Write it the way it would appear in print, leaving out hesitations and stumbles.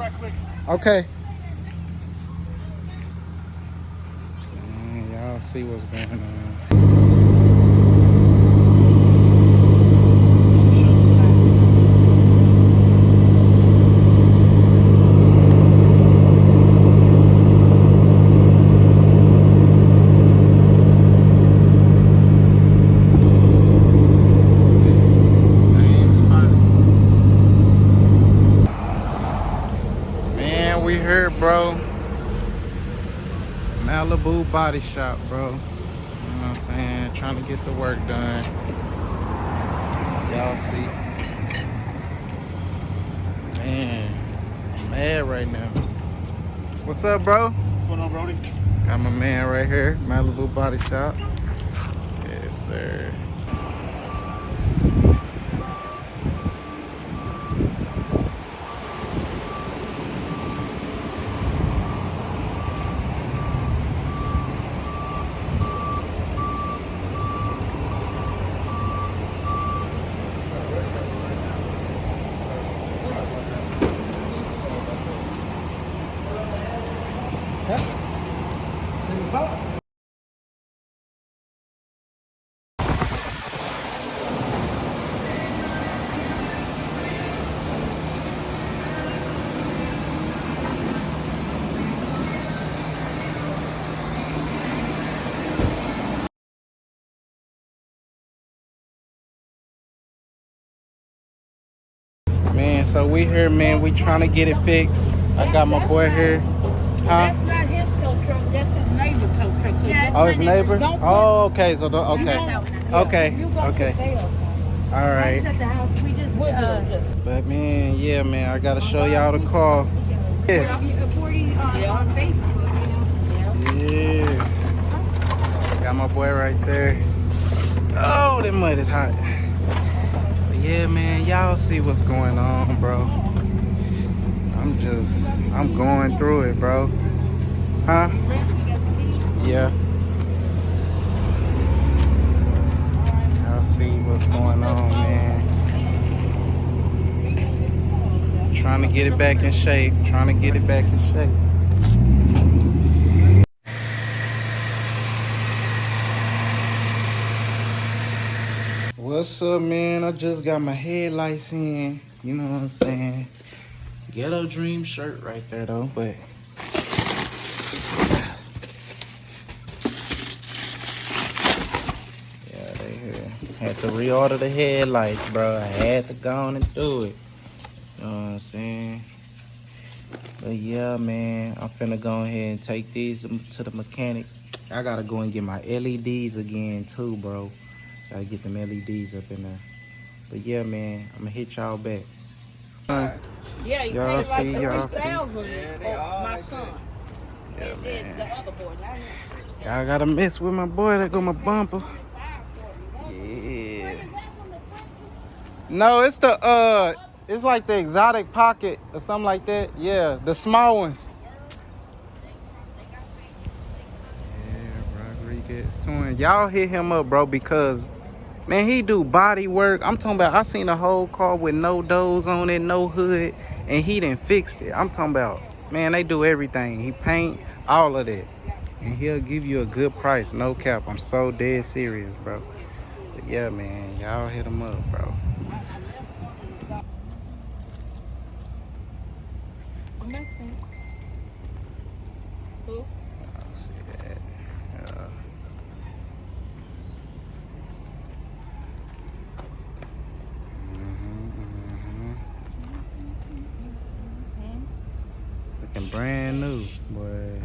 right quick. Okay. Y'all see what's going on. Man, we here, bro. Malibu Body Shop, bro. You know what I'm saying? Trying to get the work done. Y'all see. Man, I'm mad right now. What's up, bro? What's going on, Brody? Got my man right here, Malibu Body Shop. Yes, sir. Man, so we here, man. We trying to get it fixed. I got my boy here. Huh? That's not his tow truck. That's his neighbor's tow truck. So Yeah, Oh, his neighbor? Don't put- Oh, okay. So, okay. Okay. You go Okay. to theirs. All right. at the house. We just But, man, yeah, man. I got to show y'all the car. Yeah. 40 on Facebook, you know. Yeah. Got my boy right there. Oh, that mud is hot. But yeah, man, y'all see what's going on, bro. I'm going through it, bro. Huh? Yeah. Y'all see what's going on, man. Trying to get it back in shape. Trying to get it back in shape. What's up, man? I just got my headlights in. You know what I'm saying? Ghetto Dream shirt right there, though. But yeah, they here. Had to reorder the headlights, bro. I had to go on and do it. You know what I'm saying? But yeah, man, I'm finna go ahead and take these to the mechanic. I gotta go and get my LEDs again, too, bro. Gotta get them LEDs up in there. But yeah, man, I'm gonna hit y'all back. Yeah, you Y'all paid like see, y'all see. 3,000 for my son. Yeah, And then the man. other boy, not him. Y'all gotta mess with my boy. That go my bumper. Yeah. No, it's the it's like the exotic pocket or something like that. Yeah, the small ones. Yeah, Rodriguez twin. Y'all hit him up, bro, because man, he do body work. I'm talking about, I seen a whole car with no doors on it, no hood, and he done fixed it. I'm talking about, man, they do everything. He paint, all of that. And he'll give you a good price, no cap. I'm so dead serious, bro. But yeah, man, y'all hit him up, bro. Who? I'll see that. Looking brand new, boy.